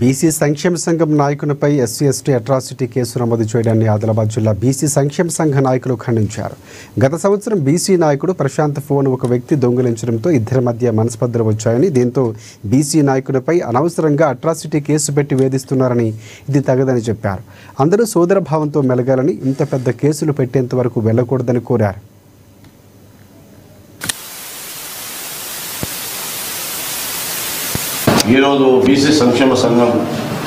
BC సంక్షేమ సంఘం నాయకునిపై SC ST atrocity case నమోదు చేయడాన్ని ఆదిలాబాద్ జిల్లా బీసీ సంక్షేమ సంఘ నాయకులు ఖండించారు. గత సంవత్సరం బీసీ నాయకుడు ప్రశాంత్ ఫోన్ ఒక వ్యక్తి దొంగిలించడంతో ఇద్దరి మధ్య మనస్పర్ధలు వచ్చాయని, దీంతో బీసీ నాయకునిపై అనవసరంగా అట్రాసిటీ కేసు పెట్టి వేధిస్తున్నారని, ఇది తగదని చెప్పారు. అందరూ సోదర భావంతో మెలగాలని, ఇంత పెద్ద కేసులు పెట్టేంత వరకు వెళ్లకూడదని కోరారు. ఈరోజు బీసీ సంక్షేమ సంఘం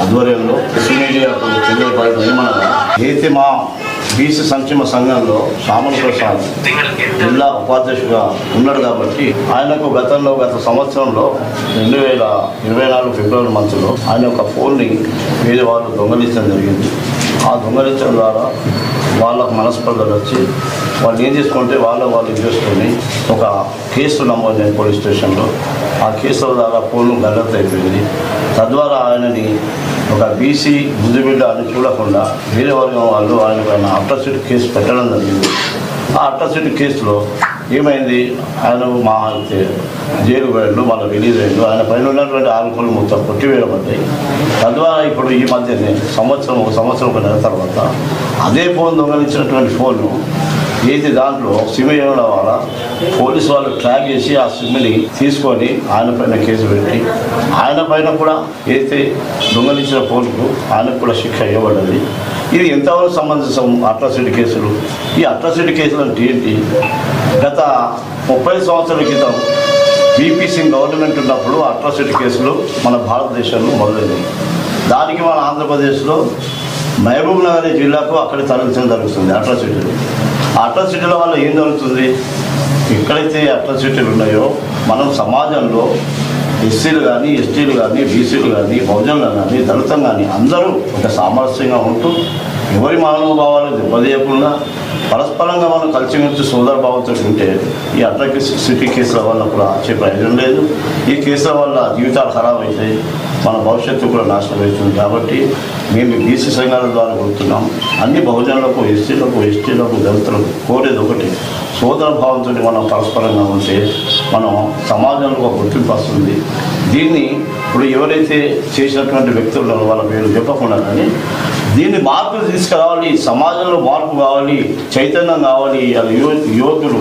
ఆధ్వర్యంలో మీడియాకు చెందినపై నియమనగా అయితే మా బీసీ సంక్షేమ సంఘంలో శ్యామల ప్రసాద్ జిల్లా ఉపాధ్యక్షుడిగా ఉన్నాడు కాబట్టి ఆయనకు గత సంవత్సరంలో 2024 ఫిబ్రవరి మంత్లో ఆయన ఒక ఫోన్ని వేరే వాళ్ళు దొంగలించడం జరిగింది. ఆ దొంగలించడం ద్వారా వాళ్ళకు మనస్పర్ధలు వచ్చి వాళ్ళు ఏం చేసుకుంటే వాళ్ళు చేసుకొని ఒక కేసు నమోదు పోలీస్ స్టేషన్లో. ఆ కేసుల ద్వారా ఫోన్ గల్లత్ అయిపోయింది. తద్వారా ఆయనని ఒక బీసీ బుద్ధిబిడ్డ అని చూడకుండా వేరే వర్గం వాళ్ళు ఆయన అట్రాసిటీ కేసు పెట్టడం జరిగింది. ఆ అట్రాసిటీ కేసులో ఏమైంది, ఆయన మా అయితే జైలు పోయాడు, మళ్ళీ రిలీజ్ అయ్యాడు. ఆయన పైన ఉన్నటువంటి ఆరోపణలు మొత్తం కొట్టివేయబడ్డాయి. తద్వారా ఇప్పుడు ఈ మధ్యనే ఒక సంవత్సరం నెల తర్వాత అదే ఫోన్ దొంగలించినటువంటి ఫోన్ను ఏది దాంట్లో సిమ్ ఇవ్వడం వల్ల పోలీసు వాళ్ళు ట్రాక్ చేసి ఆ సిమ్ని తీసుకొని ఆయన పైన కేసు పెట్టి ఆయన పైన కూడా ఏదైతే దొంగలించిన ఫోన్కు ఆయనకు కూడా శిక్ష ఇవ్వబడ్డది. ఇది ఎంతవరకు సంబంధించిన అట్రాసిటీ కేసులు. ఈ అట్రాసిటీ కేసులు అంటే ఏంటి, గత 30 సంవత్సరాల క్రితం బీపీ సింగ్ గవర్నమెంట్ ఉన్నప్పుడు అట్రాసిటీ కేసులు మన భారతదేశంలో మొదలైనవి. దానికి మన ఆంధ్రప్రదేశ్లో మహబూబ్ నగర్ జిల్లాకు అక్కడ తరలించడం జరుగుతుంది అట్రాసిటీలు. ఆ అట్రాసిటీల వల్ల ఏం జరుగుతుంది, ఎక్కడైతే అట్రాసిటీలు ఉన్నాయో మనం సమాజంలో ఎస్సీలు కానీ, ఎస్టీలు కానీ, బీసీలు కానీ, బహుజనులు కానీ, దళితం కానీ అందరూ ఒక సామరస్యంగా ఉంటూ ఎవరి మానవభావాలు దెబ్బతీయకుండా పరస్పరంగా మనం కలిసిమెలిసి సోదర భావంతో ఉంటే ఈ అట్రాసిటీ కేసుల వల్ల కూడా వచ్చే ప్రయోజనం లేదు. ఈ కేసుల వల్ల జీవితాలు ఖరాబ్ అవుతాయి, మన భవిష్యత్తు కూడా నాశనం అవుతుంది. కాబట్టి మేము బీసీ సంఘాల ద్వారా కోరుతున్నాం, అన్ని బహుజనులకు, ఎస్సీలకు, ఎస్టీలకు, దళితులకు కోరేది ఒకటి, సోదర భావంతో మనం పరస్పరంగా ఉంటే మనం సమాజంలో ఒక గుర్తింపు వస్తుంది. దీన్ని ఇప్పుడు ఎవరైతే చేసినటువంటి వ్యక్తులు వాళ్ళ పేరు చెప్పకుండా కానీ దీన్ని మార్పు తీసుకురావాలి, సమాజంలో మార్పు కావాలి, చైతన్యం కావాలి. యువకులు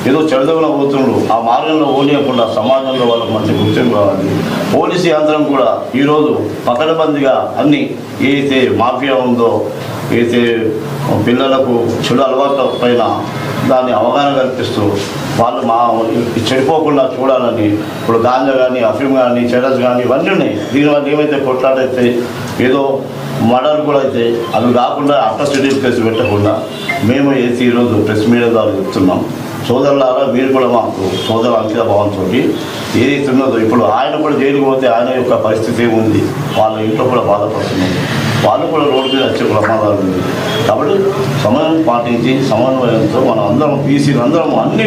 ఏదో చెడుదగున పోతున్నారు, ఆ మార్గంలో ఓనియకుండా సమాజంలో వాళ్ళకు మంచి గుర్తింపు కావాలి. పోలీసు యంత్రం కూడా ఈరోజు పకడ్బందీగా అన్ని ఏదైతే మాఫియా ఉందో, ఏదైతే పిల్లలకు చెడు అలవాట్ల పైన దాన్ని అవగాహన కల్పిస్తూ వాళ్ళు చెడిపోకుండా చూడాలని ఇప్పుడు గాంజా కానీ, అఫీమ్ కానీ, చెరస్ కానీ ఇవన్నీ ఉన్నాయి. దీనివల్ల ఏమైతే కొట్లాడైతే ఏదో మర్డర్ కూడా అయితే అవి కాకుండా అట్రాసిటీ కేసు పెట్టకుండా మేము అయితే ఈరోజు ప్రెస్ మీడియా ద్వారా చెప్తున్నాం. సోదరులారా, మీరు కూడా మాకు సోదర అంకిత భావంతో ఏదైతే ఉన్నదో ఇప్పుడు ఆయన కూడా జైలుకు పోతే ఆయన యొక్క పరిస్థితి ఉంది, వాళ్ళ ఇంట్లో కూడా బాధపడుతున్నారు, వాళ్ళు కూడా రోడ్డు మీద వచ్చే ప్రమాదాలు ఉంది. కాబట్టి సమయం పాటించి సమన్వయంతో మనం అందరం బీసీలు అందరం అన్ని